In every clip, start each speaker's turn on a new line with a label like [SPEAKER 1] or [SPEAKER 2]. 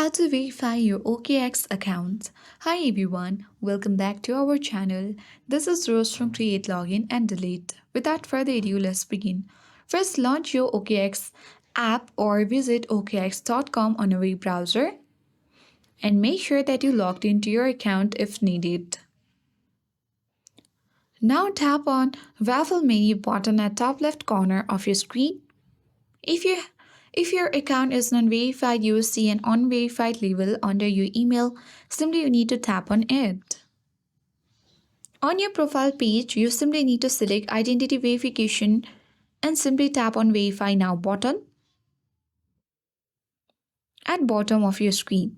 [SPEAKER 1] How to verify your OKX account. Hi everyone, welcome back to our channel. This is Rose from Create Login and Delete. Without further ado, let's begin. First, launch your OKX app or visit okx.com on a web browser and make sure that you logged into your account if needed. Now tap on Waffle menu button at top left corner of your screen. If you if your account is non-verified, you will see an unverified label under your email. Simply you need to tap on it. On your profile page, you simply need to select identity verification and simply tap on verify now button at bottom of your screen.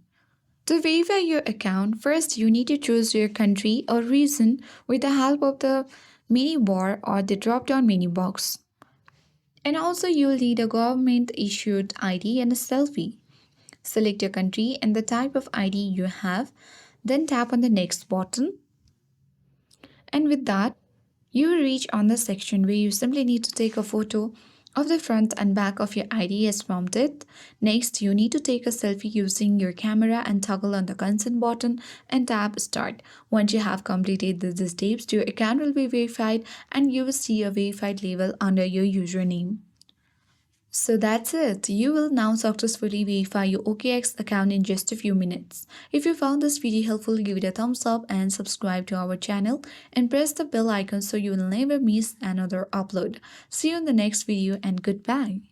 [SPEAKER 1] To verify your account, first you need to choose your country or region with the help of the menu bar or the drop-down menu box. And also you will need a government issued ID and a selfie. Select your country and the type of ID you have, then tap on the next button. And with that, you will reach on the section where you simply need to take a photo of the front and back of your ID as prompted. Next, you need to take a selfie using your camera and toggle on the consent button and tap start. Once you have completed these steps, your account will be verified and you will see a verified label under your username. So that's it. You will now successfully verify your OKX account in just a few minutes. If you found this video helpful, give it a thumbs up and subscribe to our channel and press the bell icon so you will never miss another upload. See you in the next video and goodbye.